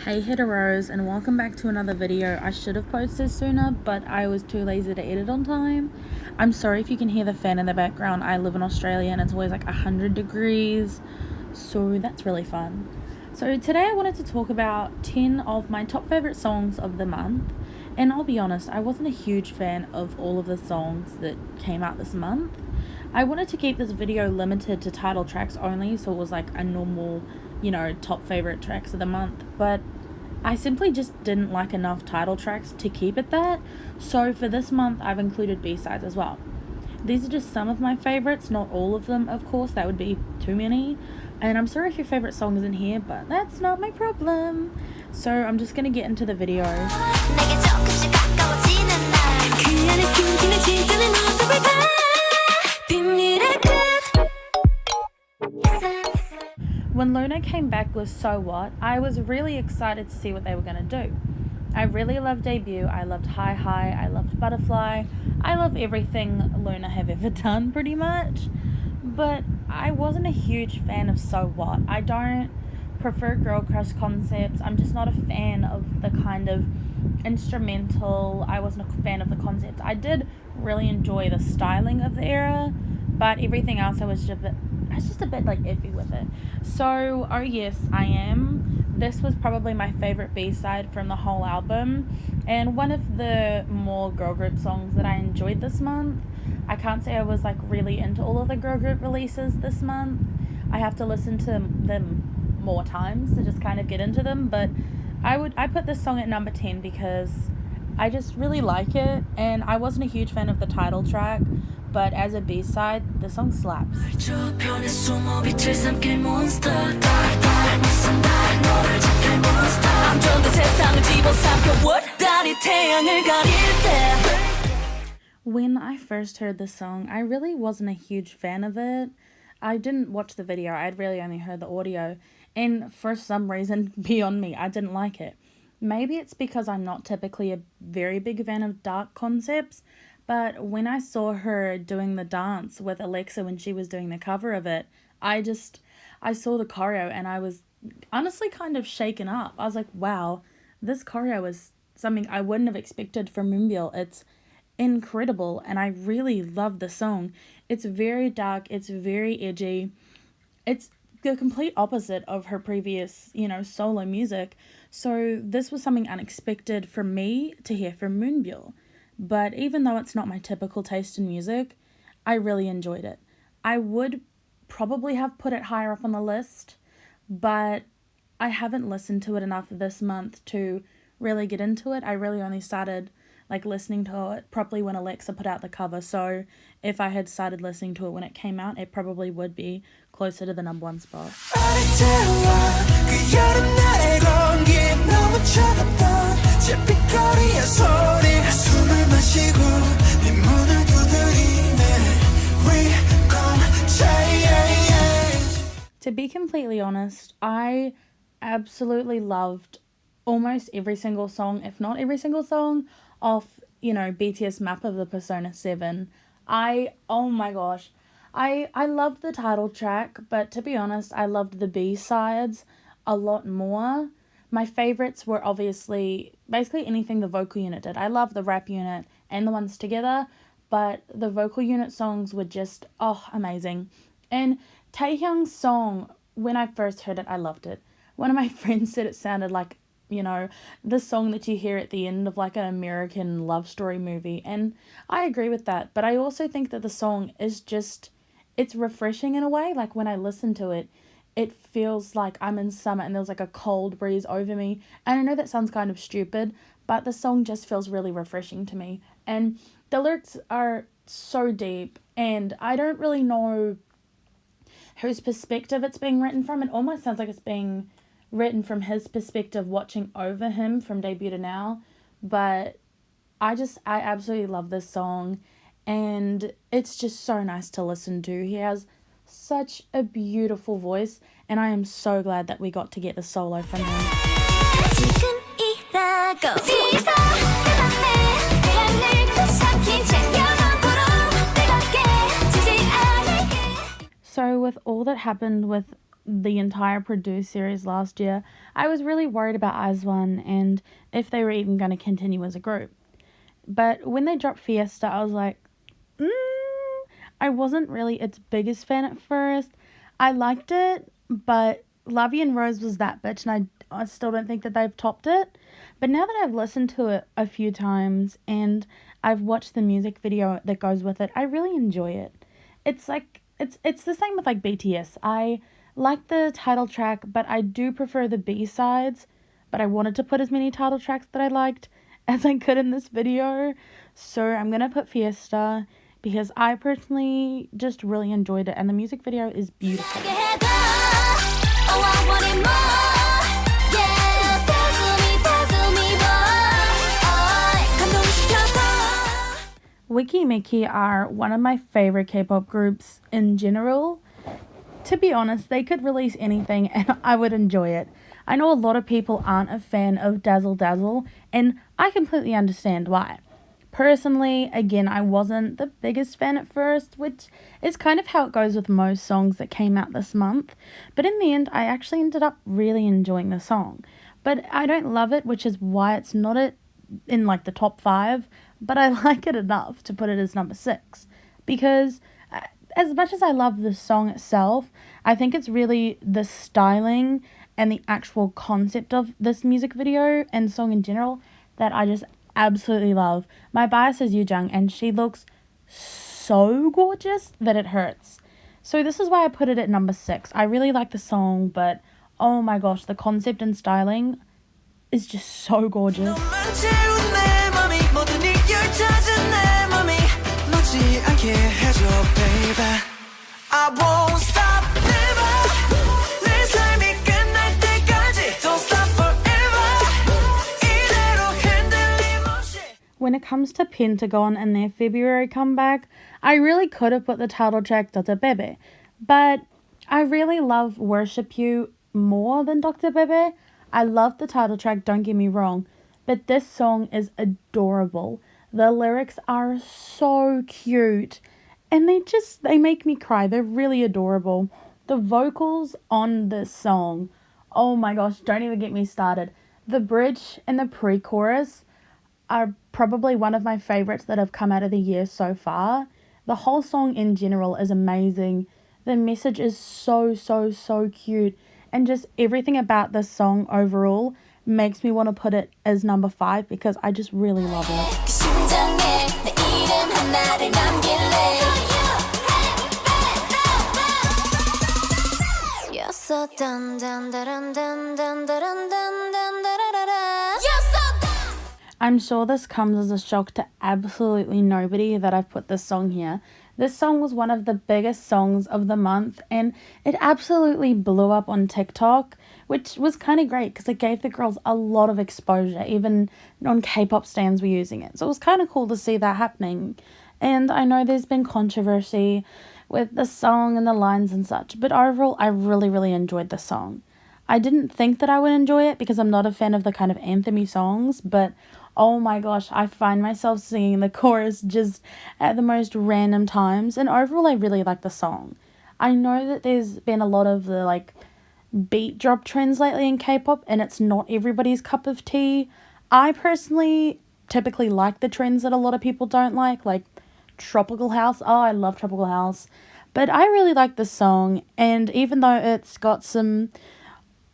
Hey heteros, and welcome back to another video. I should have posted sooner, but I was too lazy to edit on time. I'm sorry if you can hear the fan in the background. I live in Australia and it's always like 100 degrees, so that's really fun. So today I wanted to talk about 10 of my top favorite songs of the month. And I'll be honest, I wasn't a huge fan of all of the songs that came out this month. I wanted to keep this video limited to title tracks only, so it was like a normal, top favorite tracks of the month, but I simply just didn't like enough title tracks to keep it that, so for this month I've included B-sides as well. These are just some of my favorites, not all of them, of course, that would be too many, and I'm sorry if your favorite song isn't here, but that's not my problem. So I'm just gonna get into the video. When Luna came back with So What, I was really excited to see what they were going to do. I really loved Debut, I loved Hi Hi, I loved Butterfly, I love everything Luna have ever done pretty much, but I wasn't a huge fan of So What. I don't prefer girl crush concepts. I'm just not a fan of the kind of instrumental. I wasn't a fan of the concept. I did really enjoy the styling of the era, but everything else I was just a bit like iffy with it. So, oh yes, I am. This was probably my favorite B-side from the whole album, and one of the more girl group songs that I enjoyed this month. I can't say I was like really into all of the girl group releases this month. I have to listen to them more times to just kind of get into them, but I put this song at number 10 because I just really like it, and I wasn't a huge fan of the title track, but as a B-side, the song slaps. When I first heard this song, I really wasn't a huge fan of it. I didn't watch the video, I'd really only heard the audio, and for some reason, beyond me, I didn't like it. Maybe it's because I'm not typically a very big fan of dark concepts, but when I saw her doing the dance with Alexa when she was doing the cover of it, I saw the choreo and I was honestly kind of shaken up. I was like, wow, this choreo is something I wouldn't have expected from Moonbyul. It's incredible, and I really love the song. It's very dark, it's very edgy. It's the complete opposite of her previous, solo music. So this was something unexpected for me to hear from Moonbyul. But even though it's not my typical taste in music, I really enjoyed it. I would probably have put it higher up on the list, but I haven't listened to it enough this month to really get into it. I really only started listening to it properly when Alexa put out the cover, so if I had started listening to it when it came out, it probably would be closer to the number 1 spot. To be completely honest, I absolutely loved almost every single song, if not every single song, off, BTS Map of the Persona 7. Oh my gosh, I loved the title track, but to be honest, I loved the B-sides a lot more. My favorites were obviously basically anything the vocal unit did. I love the rap unit and the ones together, but the vocal unit songs were just, amazing. And Taehyung's song, when I first heard it, I loved it. One of my friends said it sounded like, the song that you hear at the end of like an American love story movie, and I agree with that, but I also think that the song is it's refreshing in a way. Like when I listen to it, it feels like I'm in summer and there's like a cold breeze over me, and I know that sounds kind of stupid, but the song just feels really refreshing to me, and the lyrics are so deep, and I don't really know whose perspective it's being written from. It almost sounds like it's being written from his perspective watching over him from debut to now, but I absolutely love this song, and it's just so nice to listen to. He has such a beautiful voice, and I am so glad that we got to get the solo from him. So with all that happened with the entire Produce series last year, I was really worried about IZ*ONE and if they were even going to continue as a group. But when they dropped Fiesta, I was like, I wasn't really its biggest fan at first. I liked it, but Lovey and Rose was that bitch, and I still don't think that they've topped it. But now that I've listened to it a few times and I've watched the music video that goes with it, I really enjoy it. It's like it's the same with like BTS. I like the title track, but I do prefer the B-sides. But I wanted to put as many title tracks that I liked as I could in this video. So I'm gonna put Fiesta because I personally just really enjoyed it, and the music video is beautiful. Wiki Miki are one of my favorite K-pop groups in general. To be honest, they could release anything and I would enjoy it. I know a lot of people aren't a fan of Dazzle Dazzle, and I completely understand why. Personally, again, I wasn't the biggest fan at first, which is kind of how it goes with most songs that came out this month. But in the end, I actually ended up really enjoying the song. But I don't love it, which is why it's not in like the top 5, but I like it enough to put it as number 6. Because as much as I love the song itself, I think it's really the styling and the actual concept of this music video and song in general that I just absolutely love. My bias is Yoojung, and she looks so gorgeous that it hurts. So this is why I put it at number 6. I really like the song, but oh my gosh, the concept and styling is just so gorgeous. I won't stop When it comes to Pentagon and their February comeback, I really could have put the title track Dr. Bebe, but I really love Worship You more than Dr. Bebe. I love the title track, don't get me wrong, but this song is adorable. The lyrics are so cute, and they make me cry. They're really adorable. The vocals on this song, oh my gosh, don't even get me started. The bridge and the pre-chorus are probably one of my favorites that have come out of the year so far. The whole song in general is amazing. The message is so, so, so cute. And just everything about this song overall makes me want to put it as number 5 because I just really love it. I'm sure this comes as a shock to absolutely nobody that I've put this song here. This song was one of the biggest songs of the month, and it absolutely blew up on TikTok, which was kind of great because it gave the girls a lot of exposure. Even non-K-pop stans were using it. So it was kind of cool to see that happening. And I know there's been controversy with the song and the lines and such, but overall I really, really enjoyed the song. I didn't think that I would enjoy it because I'm not a fan of the kind of anthem-y songs, but oh my gosh, I find myself singing the chorus just at the most random times, and overall I really like the song. I know that there's been a lot of the like beat drop trends lately in K-pop, and it's not everybody's cup of tea. I personally typically like the trends that a lot of people don't like Tropical House. Oh, I love Tropical House. But I really like the song, and even though it's got some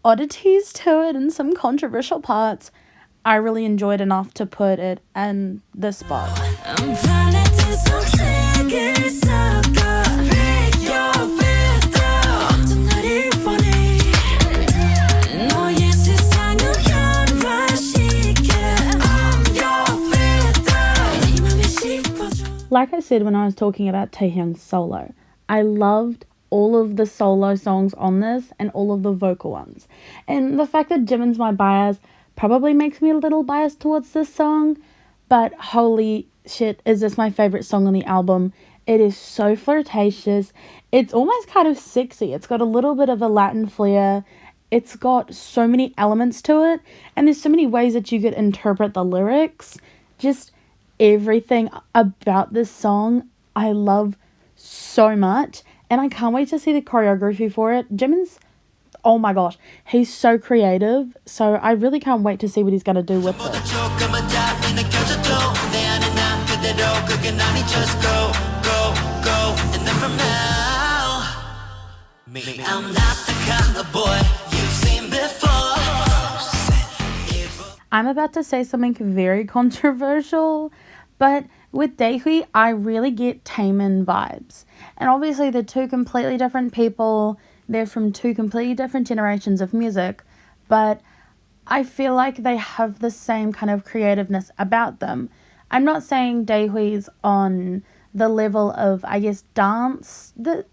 oddities to it and some controversial parts, I really enjoyed enough to put it in this spot. Like I said when I was talking about Taehyung's solo, I loved all of the solo songs on this and all of the vocal ones. And the fact that Jimin's my bias probably makes me a little biased towards this song, but holy shit, is this my favorite song on the album. It is so flirtatious. It's almost kind of sexy. It's got a little bit of a Latin flair. It's got so many elements to it, and there's so many ways that you could interpret the lyrics. Just everything about this song I love so much, and I can't wait to see the choreography for it. Jimin's oh my gosh, he's so creative. So I really can't wait to see what he's going to do with this. I'm not the kind of boy you've seen before. I'm about to say something very controversial, but with Daehui, I really get Taemin vibes. And obviously they're two completely different people. They're from two completely different generations of music, but I feel like they have the same kind of creativeness about them. I'm not saying Daehui's on the level of, I guess, dance that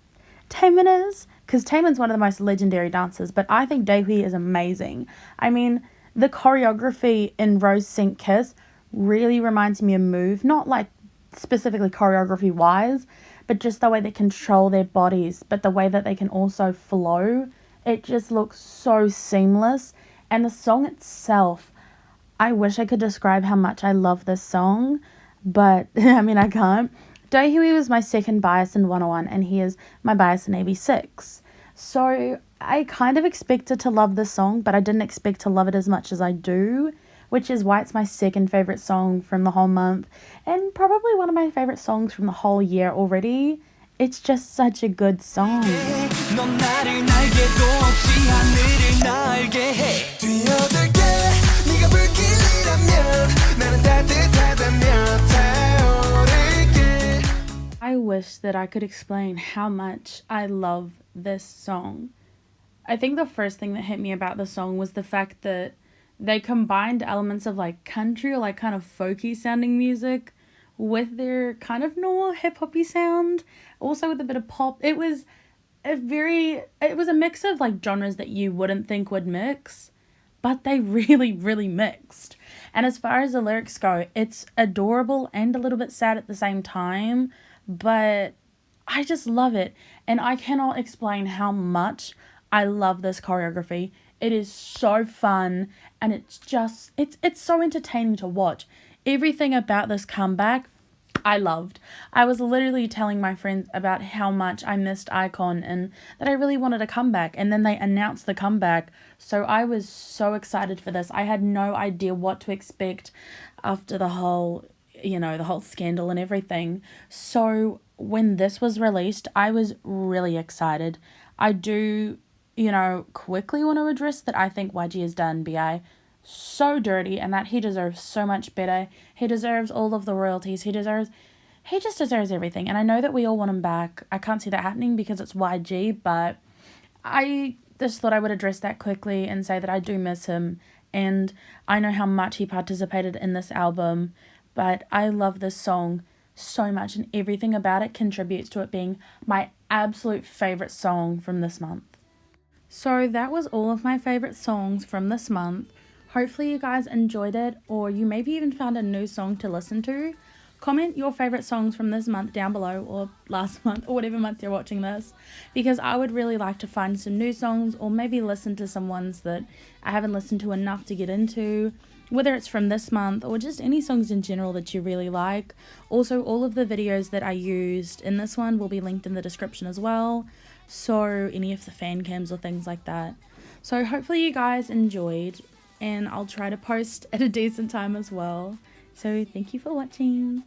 Taemin is, because Taemin's one of the most legendary dancers, but I think Daehui is amazing. I mean, the choreography in Rose Sync Kiss really reminds me of Move, not like specifically choreography wise, but just the way they control their bodies, but the way that they can also flow. It just looks so seamless. And the song itself, I wish I could describe how much I love this song, but I mean, I can't. Daehui was my second bias in 101, and he is my bias in AB6. So I kind of expected to love this song, but I didn't expect to love it as much as I do, which is why it's my second favorite song from the whole month, and probably one of my favorite songs from the whole year already. It's just such a good song. I wish that I could explain how much I love this song. I think the first thing that hit me about the song was the fact that they combined elements of like country or like kind of folky sounding music with their kind of normal hip hoppy sound, also with a bit of pop. It was a mix of like genres that you wouldn't think would mix, but they really, really mixed. And as far as the lyrics go, it's adorable and a little bit sad at the same time, but I just love it. And I cannot explain how much I love this choreography. It is so fun, and it's so entertaining to watch. Everything about this comeback, I loved. I was literally telling my friends about how much I missed iKON and that I really wanted a comeback, and then they announced the comeback, so I was so excited for this. I had no idea what to expect after the whole scandal and everything. So when this was released, I was really excited. I do, quickly want to address that I think YG has done BI so dirty, and that he deserves so much better. He deserves all of the royalties. He just deserves everything. And I know that we all want him back. I can't see that happening because it's YG, but I just thought I would address that quickly and say that I do miss him, and I know how much he participated in this album, but I love this song so much, and everything about it contributes to it being my absolute favorite song from this month. So that was all of my favorite songs from this month. Hopefully you guys enjoyed it, or you maybe even found a new song to listen to. Comment your favorite songs from this month down below, or last month, or whatever month you're watching this, because I would really like to find some new songs, or maybe listen to some ones that I haven't listened to enough to get into, whether it's from this month or just any songs in general that you really like. Also, all of the videos that I used in this one will be linked in the description as well, so any of the fan cams or things like that. So hopefully you guys enjoyed, and I'll try to post at a decent time as well. So thank you for watching.